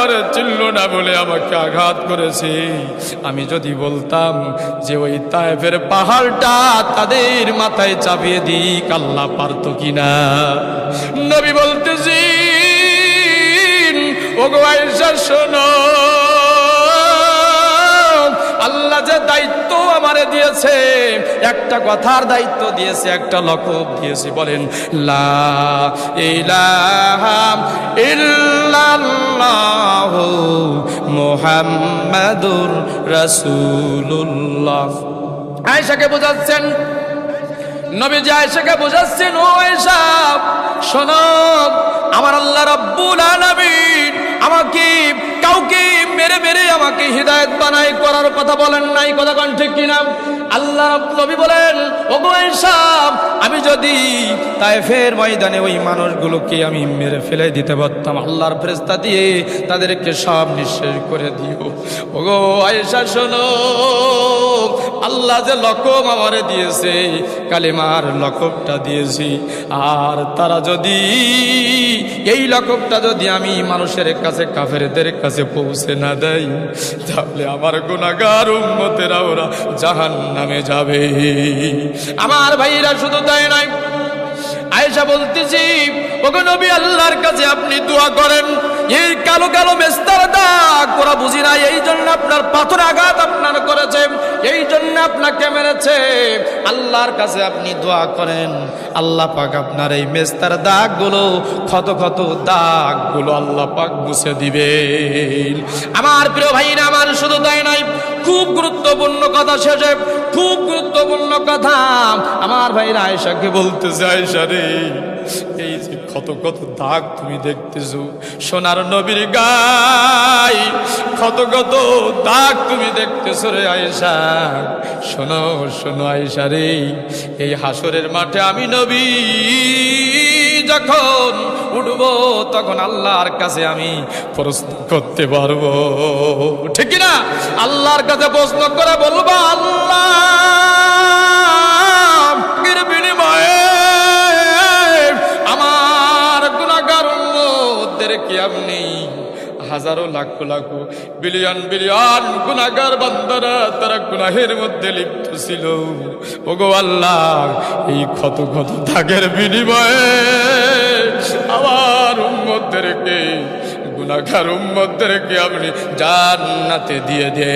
আমারে চিনল না বলে আমাকে আঘাত করেছে। আমি যদি বলতাম যে ওই তায়েফের পাহাড়টা তাদের মাথায় চাপিয়ে দিক, আল্লাহ পারত কিনা? নবী বলতেছি, ওগো আয়েশা শোনো, আল্লাহ যে দায়িত্ব আমারে দিয়েছে, একটা কথার দায়িত্ব দিয়েছে, একটা লকব দিয়েছে। বলেন লা ইলাহা ইল্লাল্লাহু মুহাম্মাদুর রাসূলুল্লাহ। আয়েশাকে বোঝাচ্ছেন, নবীজি আয়েশাকে বোঝাচ্ছেন, ও আয়েশা শোনো, আমার আল্লাহ রাব্বুল আলামিন আমাকে কাউকে মেরে মেরে আমাকে হিদায়াত বানাই করার কথা বলেন নাই, কথা কোন ঠিক কিনা? আল্লাহ নবী বলেন, ওগো আয়েশা, আমি যদি তায়েফের ময়দানে ওই মানুষগুলোকে আমি মেরে ফেলে দিতে পারতাম, আল্লাহর ফেরেশতা দিয়ে তাদেরকে সব নিঃশেষ করে দিও। ওগো আয়েশা শোনো, আল্লাহ যে লকব আমারে দিয়েছে, কালিমার লকবটা দিয়েছি, আর তারা যদি এই লকবটা যদি আমি মানুষের কাছে, কাফেরদের কাছে পৌঁছে না দেয়, তাহলে আমার গুনাহগার উম্মতেরা ওরা জাহান্নামে যাবে। আমার ভাইরা শুধু তাই নয়, আয়েশা বলতেছি, ওগো নবী, আল্লাহর কাছে আপনি দোয়া করেন, এই কালো কালো মেস্তার দাগ ওরা বুঝি না, এই জন্য আপনার পাথর আঘাত আপনার করেছে, এই জন্য আপনাকে মেরেছে। আল্লাহর কাছে আপনি দোয়া করেন, আল্লাহ পাক আপনার এই মেস্তার দাগগুলো, ক্ষত ক্ষত দাগগুলো আল্লাহ পাক মুছে দিবেন। আমার প্রিয় ভাইরা আমার, শুধু তাই নয়, খুব গুরুত্বপূর্ণ কথা শেষে, খুব গুরুত্বপূর্ণ কথা আমার ভাইরা আয়েশাকে বলতেছে, আয়েশা রে, এই যে কত কত দাগ তুমি দেখতেছো, সোনার নবীর গায়ে কত কত দাগ তুমি দেখতেছো রে আয়েশা, শোনো শোনো আয়েশা রে, এই হাসরের মাঠে আমি নবী যখন উঠবো, তখন আল্লাহর কাছে আমি প্রশ্ন করতে পারবো, ঠিক না? আল্লাহর কাছে প্রশ্ন করে বলবো, আল্লাহ বিনিময়ে আমার গুনাহগার উম্মতদেরকে আপনি হাজারো লাখ লাখ বিলিয়ন বিলিয়ন গুনাহগার বান্দারা তারা গুনাহের মধ্যে লিপ্ত ছিল, ওগো আল্লাহ, এই ক্ষত ক্ষত দাগের বিনিময়ে আমার উম্মতদেরকে, গুনাহগার উম্মতদেরকে আপনি জান্নাতে দিয়ে দে।